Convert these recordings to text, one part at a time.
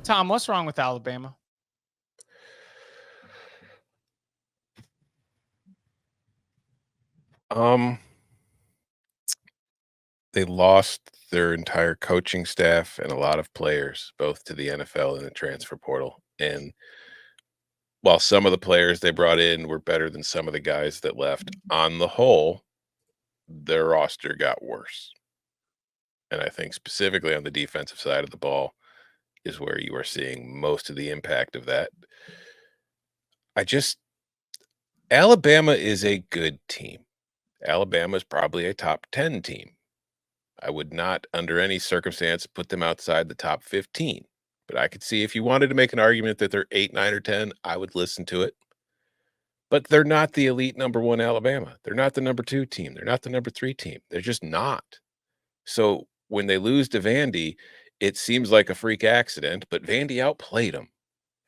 Tom, what's wrong with Alabama? They lost their entire coaching staff and a lot of players, both to the NFL and the transfer portal. And while some of the players they brought in were better than some of the guys that left, on the whole, their roster got worse. And I think specifically on the defensive side of the ball is where you are seeing most of the impact of that. Alabama is a good team. Alabama is probably a top 10 team. I would not, under any circumstance, put them outside the top 15. But I could see if you wanted to make an argument that they're 8, 9, or 10, I would listen to it. But they're not the elite number 1 Alabama. They're not the number 2 team. They're not the number 3 team. They're just not. So when they lose to Vandy, it seems like a freak accident, but Vandy outplayed them.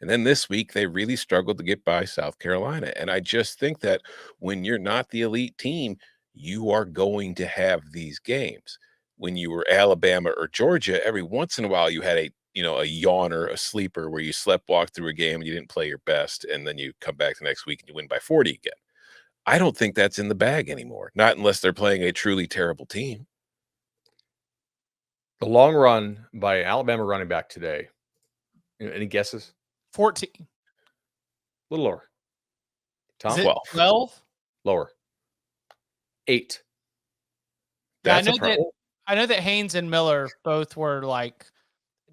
And then this week, they really struggled to get by South Carolina. And I just think that when you're not the elite team, you are going to have these games. When you were Alabama or Georgia, every once in a while you had a yawner, a sleeper where you walk through a game and you didn't play your best, and then you come back the next week and you win by 40 again. I don't think that's in the bag anymore, not unless they're playing a truly terrible team. The long run by Alabama running back today. Any guesses? 14. A little lower. Tom? 12? Lower. 8. Yeah, I know that Haynes and Miller both were like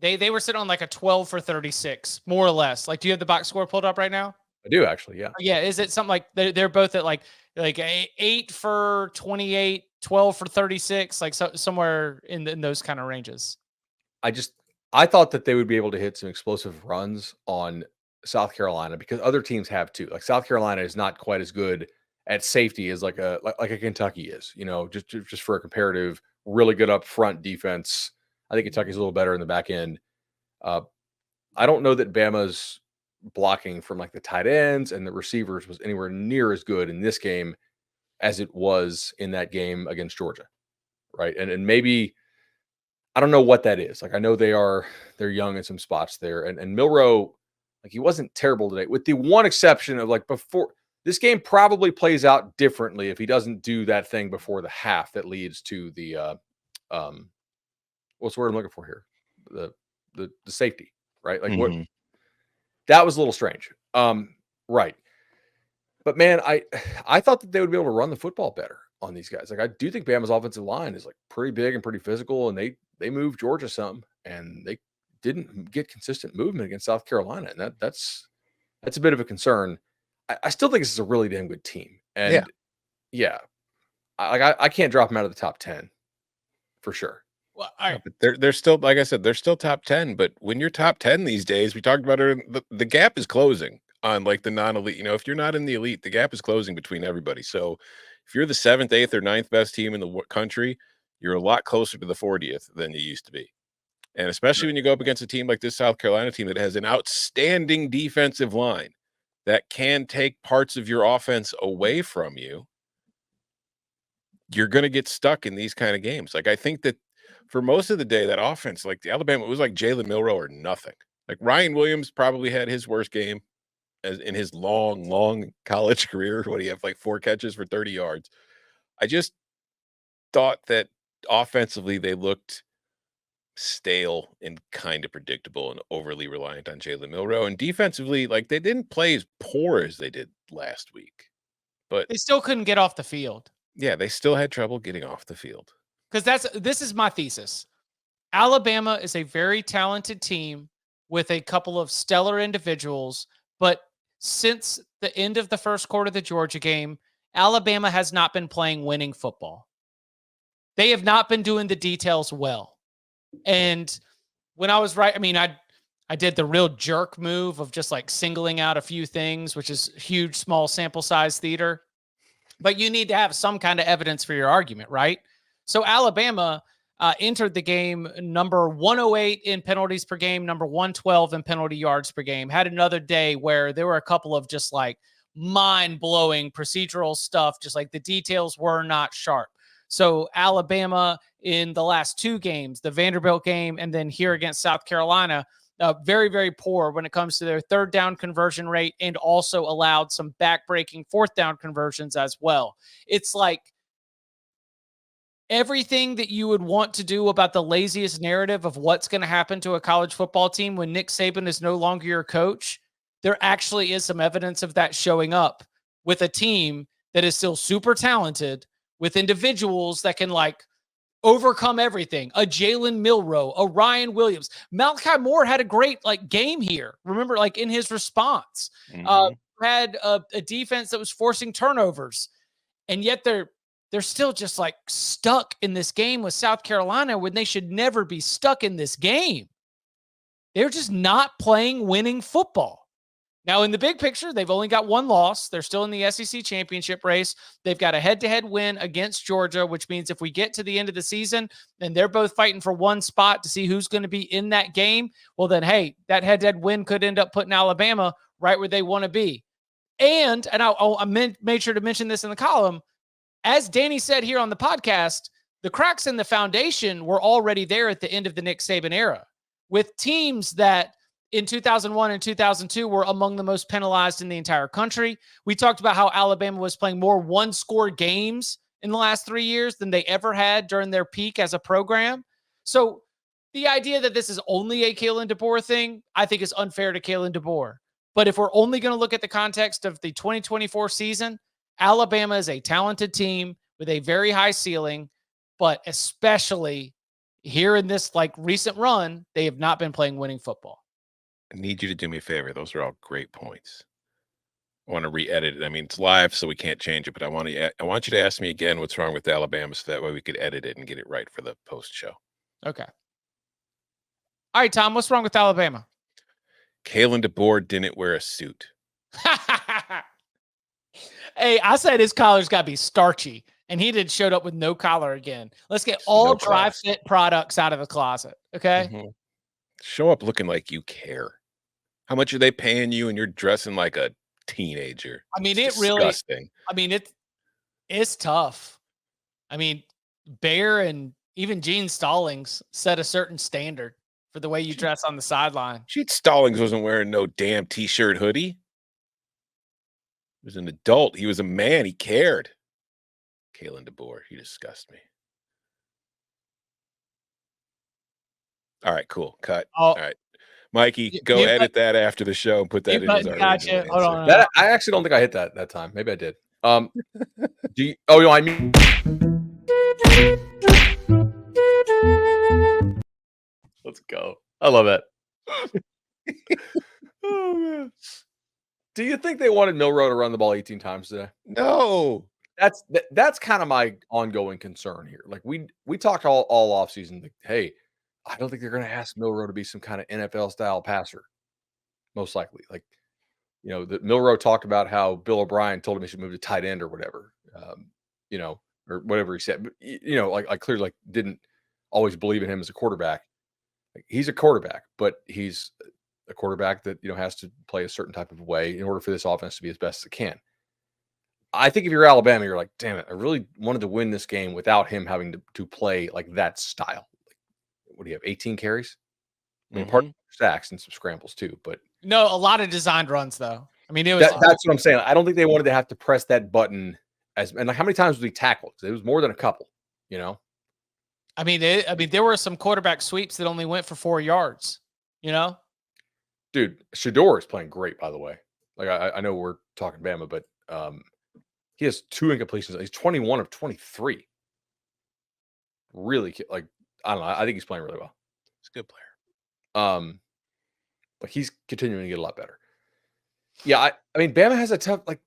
they were sitting on like a 12 for 36, more or less. Like, do you have the box score pulled up right now? I do, actually. Yeah. Yeah. Is it something like they're both at like 8 for 28, 12 for 36, like somewhere in those kind of ranges? I thought that they would be able to hit some explosive runs on South Carolina because other teams have too. Like South Carolina is not quite as good at safety as like a Kentucky is, just for a comparative, really good up front defense. I think Kentucky's a little better in the back end. I don't know that Bama's blocking from like the tight ends and the receivers was anywhere near as good in this game as it was in that game against Georgia. Right. And maybe, I don't know what that is. Like, I know they're young in some spots there. And Milroe, like, he wasn't terrible today, with the one exception of like before this game probably plays out differently if he doesn't do that thing before the half that leads to the what's the word I'm looking for here? The safety, right? Like what that was a little strange. Right. But man, I thought that they would be able to run the football better on these guys. Like, I do think Bama's offensive line is like pretty big and pretty physical, and they moved Georgia some, and they didn't get consistent movement against South Carolina, and that's a bit of a concern. I still think this is a really damn good team, and I can't drop them out of the top 10 for sure. Well, all right. But they're still, like I said, they're still top 10. But when you're top 10 these days, we talked about it, the gap is closing on like the non-elite. If you're not in the elite, the gap is closing between everybody. So if you're the 7th, 8th, or 9th best team in the country, you're a lot closer to the 40th than you used to be. And especially when you go up against a team like this South Carolina team that has an outstanding defensive line that can take parts of your offense away from you, you're going to get stuck in these kind of games. Like, I think that for most of the day, that offense, like the Alabama, it was like Jalen Milroe or nothing. Like, Ryan Williams probably had his worst game as in his long college career. What do you have, like 4 catches for 30 yards? I just thought that offensively they looked stale and kind of predictable and overly reliant on Jalen Milroe. And defensively, like, they didn't play as poor as they did last week, but they still couldn't get off the field. Yeah, they still had trouble getting off the field. Because this is my thesis. Alabama is a very talented team with a couple of stellar individuals, but since the end of the first quarter of the Georgia game, Alabama has not been playing winning football. They have not been doing the details well. And when I was right, I mean, I did the real jerk move of just like singling out a few things, which is huge, small sample size theater. But you need to have some kind of evidence for your argument, right? So Alabama entered the game number 108 in penalties per game, number 112 in penalty yards per game. Had another day where there were a couple of just like mind-blowing procedural stuff, just like the details were not sharp. So Alabama in the last 2 games, the Vanderbilt game and then here against South Carolina, very, very poor when it comes to their third down conversion rate, and also allowed some backbreaking fourth down conversions as well. It's like everything that you would want to do about the laziest narrative of what's going to happen to a college football team when Nick Saban is no longer your coach. There actually is some evidence of that showing up with a team that is still super talented, with individuals that can like overcome everything. A Jalen Milroe, a Ryan Williams. Malachi Moore had a great like game here. Remember, like in his response, had a defense that was forcing turnovers, and yet they're still just like stuck in this game with South Carolina when they should never be stuck in this game. They're just not playing winning football. Now, in the big picture, they've only got one loss. They're still in the SEC championship race. They've got a head-to-head win against Georgia, which means if we get to the end of the season and they're both fighting for one spot to see who's going to be in that game, well then, hey, that head-to-head win could end up putting Alabama right where they want to be. And I made sure to mention this in the column, as Danny said here on the podcast, the cracks in the foundation were already there at the end of the Nick Saban era, with teams that in 2001 and 2002 were among the most penalized in the entire country. We talked about how Alabama was playing more one-score games in the last 3 years than they ever had during their peak as a program. So the idea that this is only a Kalen DeBoer thing, I think is unfair to Kalen DeBoer. But if we're only going to look at the context of the 2024 season, Alabama is a talented team with a very high ceiling, but especially here in this like recent run, they have not been playing winning football. I need you to do me a favor. Those are all great points. I want to re-edit it. I mean, it's live, so we can't change it, but I want you to ask me again what's wrong with Alabama, so that way we could edit it and get it right for the post show. Okay. All right, Tom, what's wrong with Alabama? Kalen DeBoer didn't wear a suit. Hey, I said his collar's got to be starchy, and he did showed up with no collar again. Let's get all dry fit products out of the closet, okay? Mm-hmm. Show up looking like you care. How much are they paying you, and you're dressing like a teenager? I mean, it's disgusting. Really. I mean, it's tough. I mean, Bear and even Gene Stallings set a certain standard for the way you dress on the sideline. Gene Stallings wasn't wearing no damn t-shirt hoodie. He was an adult. He was a man. He cared. Kalen DeBoer, you disgust me. All right, cool. Cut. All right. Mikey, go edit that after the show and put that in as our gotcha. Hold on. That, I actually don't think I hit that time. Maybe I did. I mean, let's go. I love that. Oh man. Do you think they wanted Milroe to run the ball 18 times today? No. That's kind of my ongoing concern here. Like we talked all offseason, like, hey, I don't think they're going to ask Milroe to be some kind of NFL style passer. Most likely. Like, you know, that Milroe talked about how Bill O'Brien told him he should move to tight end or whatever, you know, or whatever he said. But, you know, like I clearly like didn't always believe in him as a quarterback. Like, he's a quarterback, but he's a quarterback that, you know, has to play a certain type of way in order for this offense to be as best as it can. I think if you're Alabama, you're like, damn it, I really wanted to win this game without him having to play like that style. Like, what do you have, 18 carries? I mean, part of sacks and some scrambles too, but no, a lot of designed runs though. I mean, it was that's what I'm saying. I don't think they wanted to have to press that button and like how many times was he tackled? It was more than a couple, you know. I mean, there were some quarterback sweeps that only went for 4 yards, you know. Dude, Shedeur is playing great, by the way. Like I know we're talking Bama, but he has 2 incompletions. He's 21 of 23. Really, like I don't know. I think he's playing really well. He's a good player. But he's continuing to get a lot better. Yeah, I mean, Bama has a tough, like,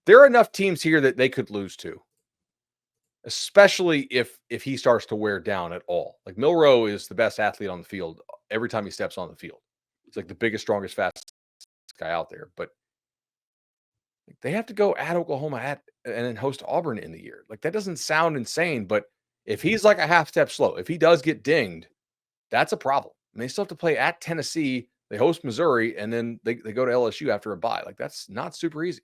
there are enough teams here that they could lose to, especially if he starts to wear down at all. Like, Milroe is the best athlete on the field every time he steps on the field. He's like the biggest, strongest, fastest guy out there. But they have to go at Oklahoma and then host Auburn in the year. Like, that doesn't sound insane, but if he's like a half step slow, if he does get dinged, that's a problem. And they still have to play at Tennessee. They host Missouri, and then they go to LSU after a bye. Like, that's not super easy.